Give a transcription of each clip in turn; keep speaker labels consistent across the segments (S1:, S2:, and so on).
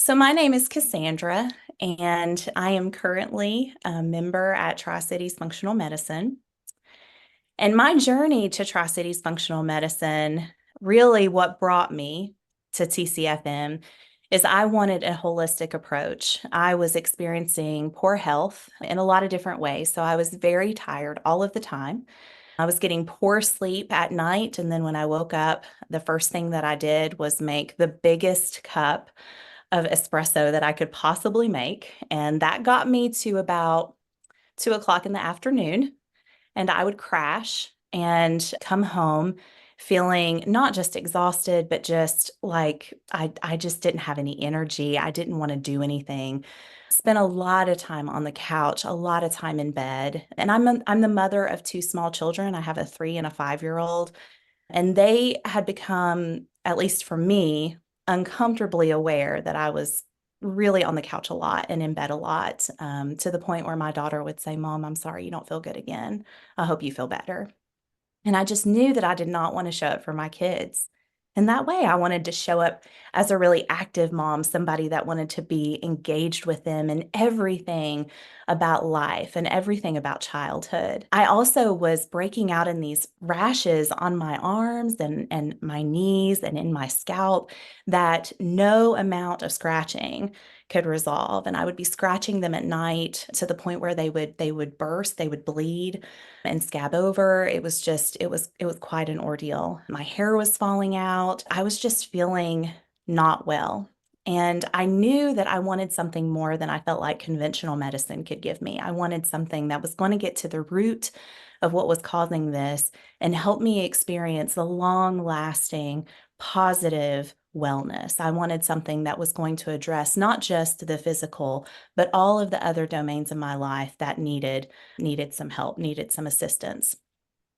S1: So my name is Cassandra, and I am currently a member at Tri-Cities Functional Medicine. And my journey to Tri-Cities Functional Medicine, really what brought me to TCFM is I wanted a holistic approach. I was experiencing poor health in a lot of different ways. So I was very tired all of the time. I was getting poor sleep at night. And then when I woke up, the first thing that I did was make the biggest cup of espresso that I could possibly make. And that got me to about 2 o'clock in the afternoon. And I would crash and come home feeling not just exhausted, but just like I just didn't have any energy. I didn't want to do anything. Spent a lot of time on the couch, a lot of time in bed. And I'm the mother of two small children. I have a 3 and a 5-year-old. And they had become, at least for me, uncomfortably aware that I was really on the couch a lot and in bed a lot, to the point where my daughter would say, "Mom, I'm sorry you don't feel good again. I hope you feel better." And I just knew that I did not want to show up for my kids. And that way, I wanted to show up as a really active mom, somebody that wanted to be engaged with them in everything about life and everything about childhood. I also was breaking out in these rashes on my arms and my knees and in my scalp that no amount of scratching could resolve. And I would be scratching them at night to the point where they would burst, they would bleed and scab over. It was quite an ordeal. My hair was falling out. I was just feeling not well. And I knew that I wanted something more than I felt like conventional medicine could give me. I wanted something that was going to get to the root of what was causing this and help me experience the long-lasting positive wellness. I wanted something that was going to address not just the physical, but all of the other domains of my life that needed some help, needed some assistance.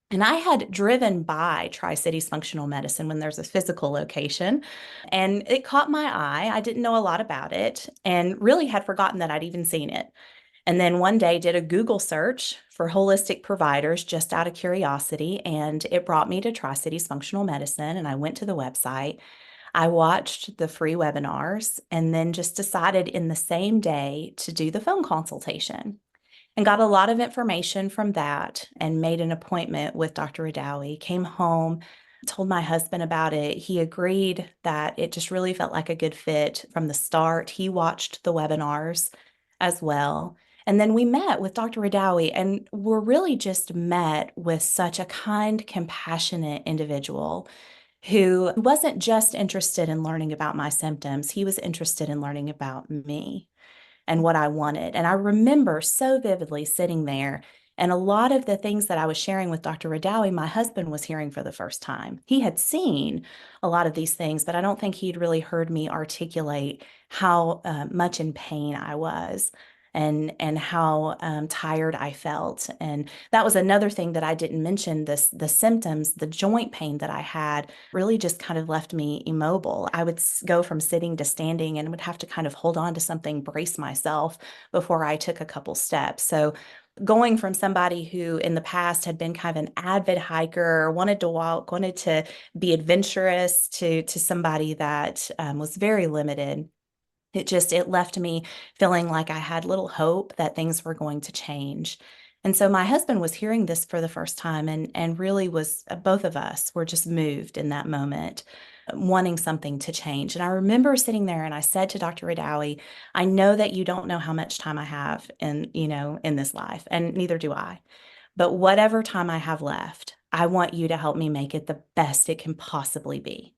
S1: And I had driven by Tri-Cities Functional Medicine when there's a physical location, and it caught my eye. I didn't know a lot about it and really had forgotten that I'd even seen it. And then one day did a Google search for holistic providers just out of curiosity, and it brought me to Tri-Cities Functional Medicine, and I went to the website. I watched the free webinars and then just decided in the same day to do the phone consultation and got a lot of information from that and made an appointment with Dr. Radawi. Came home, told my husband about it. He agreed that it just really felt like a good fit from the start. He watched the webinars as well. And then we met with Dr. Radawi, and we're really just met with such a kind, compassionate individual who wasn't just interested in learning about my symptoms. He was interested in learning about me and what I wanted. And I remember so vividly sitting there, and a lot of the things that I was sharing with Dr. Radawi, my husband was hearing for the first time. He had seen a lot of these things, but I don't think he'd really heard me articulate how much in pain I was. And how tired I felt. And that was another thing that I didn't mention. The symptoms, the joint pain that I had really just kind of left me immobile. I would go from sitting to standing and would have to kind of hold on to something, brace myself before I took a couple steps. So going from somebody who in the past had been kind of an avid hiker, wanted to walk, wanted to be adventurous, to somebody that was very limited. It left me feeling like I had little hope that things were going to change. And so my husband was hearing this for the first time, and really was, both of us were just moved in that moment, wanting something to change. And I remember sitting there and I said to Dr. Radawi, "I know that you don't know how much time I have in this life, and neither do I. But whatever time I have left, I want you to help me make it the best it can possibly be."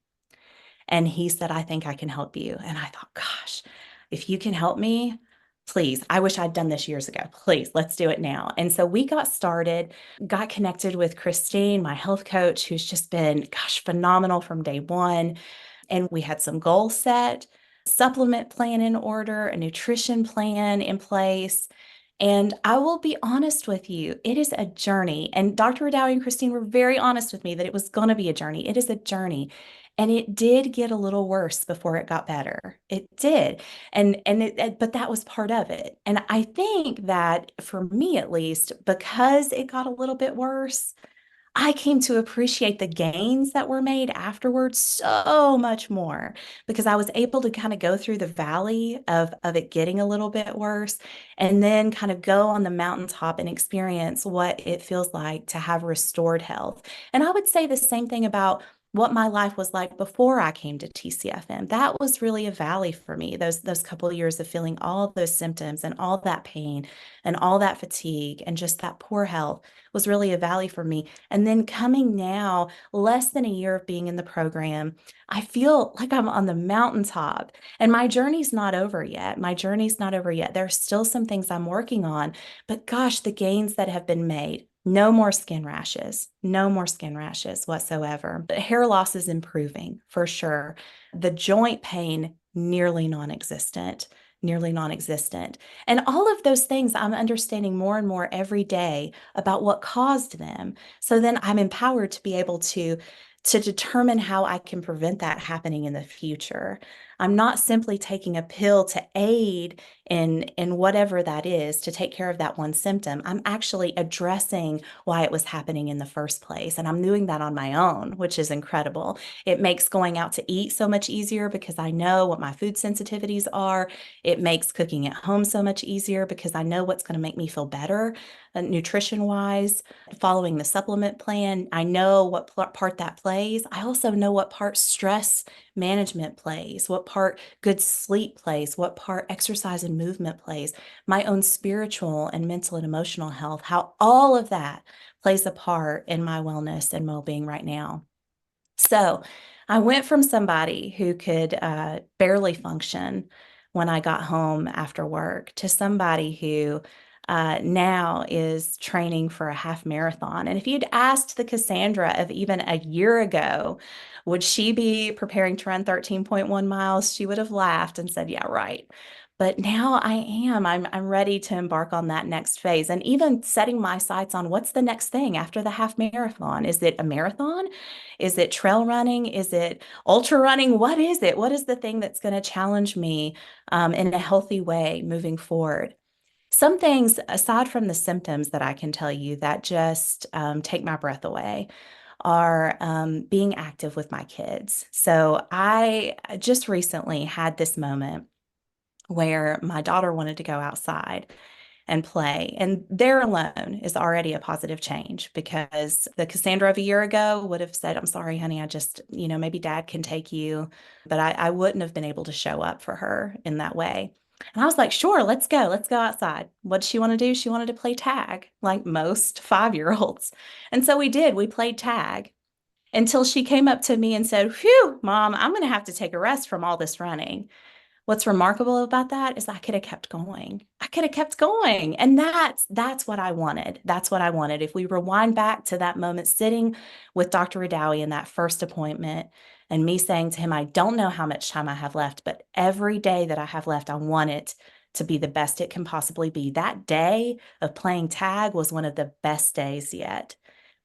S1: And he said, "I think I can help you." And I thought, gosh, if you can help me, please, I wish I'd done this years ago. Please, let's do it now. And so we got started, got connected with Christine, my health coach, who's just been, gosh, phenomenal from day one. And we had some goals set, supplement plan in order, a nutrition plan in place. And I will be honest with you, it is a journey. And Dr. Radawi and Christine were very honest with me that it was going to be a journey. It is a journey. And it did get a little worse before it got better. It did. But that was part of it. And I think that for me, at least, because it got a little bit worse, I came to appreciate the gains that were made afterwards so much more because I was able to kind of go through the valley of it getting a little bit worse and then kind of go on the mountaintop and experience what it feels like to have restored health. And I would say the same thing about what my life was like before I came to TCFM. That was really a valley for me. Those couple of years of feeling all those symptoms and all that pain and all that fatigue and just that poor health was really a valley for me. And then coming now, less than a year of being in the program, I feel like I'm on the mountaintop and my journey's not over yet. My journey's not over yet. There are still some things I'm working on, but gosh, the gains that have been made. No more skin rashes, no more skin rashes whatsoever. The hair loss is improving for sure. The joint pain, nearly non existent, nearly non existent. And all of those things I'm understanding more and more every day about what caused them. So then I'm empowered to be able to determine how I can prevent that happening in the future. I'm not simply taking a pill to aid in whatever that is to take care of that one symptom. I'm actually addressing why it was happening in the first place. And I'm doing that on my own, which is incredible. It makes going out to eat so much easier because I know what my food sensitivities are. It makes cooking at home so much easier because I know what's going to make me feel better, nutrition wise. Following the supplement plan, I know what part that plays. I also know what part stress management plays, what part good sleep plays, what part exercise and movement plays, my own spiritual and mental and emotional health, how all of that plays a part in my wellness and well-being right now. So I went from somebody who could barely function when I got home after work to somebody who now is training for a half marathon. And if you'd asked the Cassandra of even a year ago, would she be preparing to run 13.1 miles? She would have laughed and said, yeah, right. But now I am. I'm ready to embark on that next phase and even setting my sights on what's the next thing after the half marathon. Is it a marathon? Is it trail running? Is it ultra running? What is it? What is the thing that's going to challenge me in a healthy way moving forward? Some things, aside from the symptoms that I can tell you that just take my breath away, are being active with my kids. So I just recently had this moment where my daughter wanted to go outside and play. And there alone is already a positive change because the Cassandra of a year ago would have said, I'm sorry, honey, I just, maybe dad can take you. But I wouldn't have been able to show up for her in that way. And I was like, sure, let's go. Let's go outside. What did she want to do? She wanted to play tag, like most 5-year-olds. And so we did. We played tag until she came up to me and said, Phew, Mom, I'm going to have to take a rest from all this running. What's remarkable about that is I could have kept going. I could have kept going. And that's what I wanted. That's what I wanted. If we rewind back to that moment sitting with Dr. Radawi in that first appointment and me saying to him, I don't know how much time I have left, but every day that I have left, I want it to be the best it can possibly be. That day of playing tag was one of the best days yet.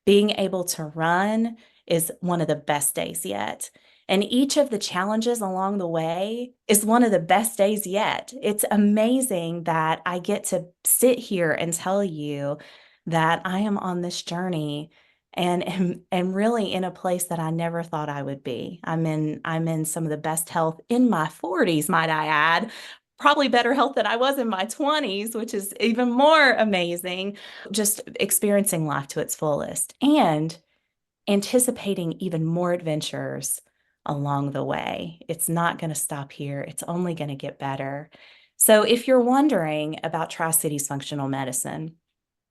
S1: Being able to run is one of the best days yet. And each of the challenges along the way is one of the best days yet. It's amazing that I get to sit here and tell you that I am on this journey and am really in a place that I never thought I would be. I'm in some of the best health in my 40s, might I add. Probably better health than I was in my 20s, which is even more amazing. Just experiencing life to its fullest and anticipating even more adventures along the way. It's not going to stop here. It's only going to get better. So if you're wondering about Tri-Cities functional medicine,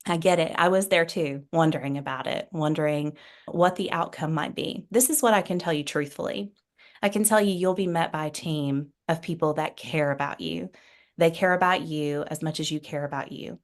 S1: I get it. I was there too, wondering about it, wondering what the outcome might be. This is what I can tell you truthfully. I can tell you you'll be met by a team of people that care about you. They care about you as much as you care about you.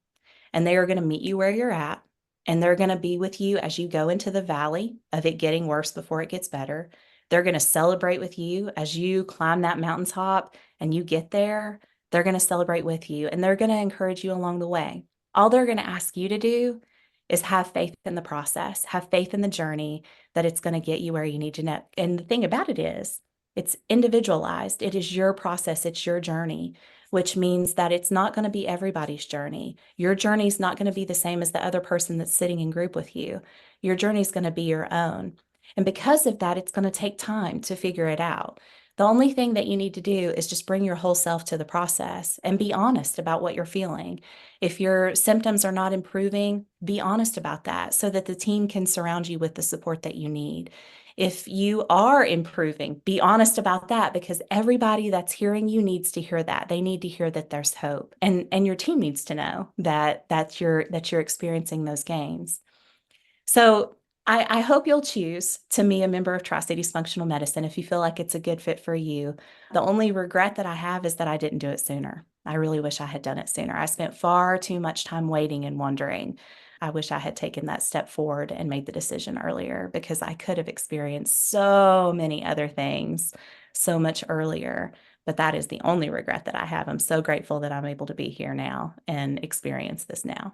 S1: And they are going to meet you where you're at. And they're going to be with you as you go into the valley of it getting worse before it gets better. They're going to celebrate with you as you climb that mountaintop and you get there. They're going to celebrate with you and they're going to encourage you along the way. All they're going to ask you to do is have faith in the process, have faith in the journey that it's going to get you where you need to know. And the thing about it is, it's individualized. It is your process. It's your journey, which means that it's not going to be everybody's journey. Your journey is not going to be the same as the other person that's sitting in group with you. Your journey is going to be your own. And because of that, it's going to take time to figure it out. The only thing that you need to do is just bring your whole self to the process and be honest about what you're feeling. If your symptoms are not improving, be honest about that so that the team can surround you with the support that you need. If you are improving, be honest about that because everybody that's hearing you needs to hear that. They need to hear that there's hope. And your team needs to know that you're experiencing those gains. So I hope you'll choose to be a member of Tri-Cities Functional Medicine if you feel like it's a good fit for you. The only regret that I have is that I didn't do it sooner. I really wish I had done it sooner. I spent far too much time waiting and wondering. I wish I had taken that step forward and made the decision earlier because I could have experienced so many other things so much earlier. But that is the only regret that I have. I'm so grateful that I'm able to be here now and experience this now.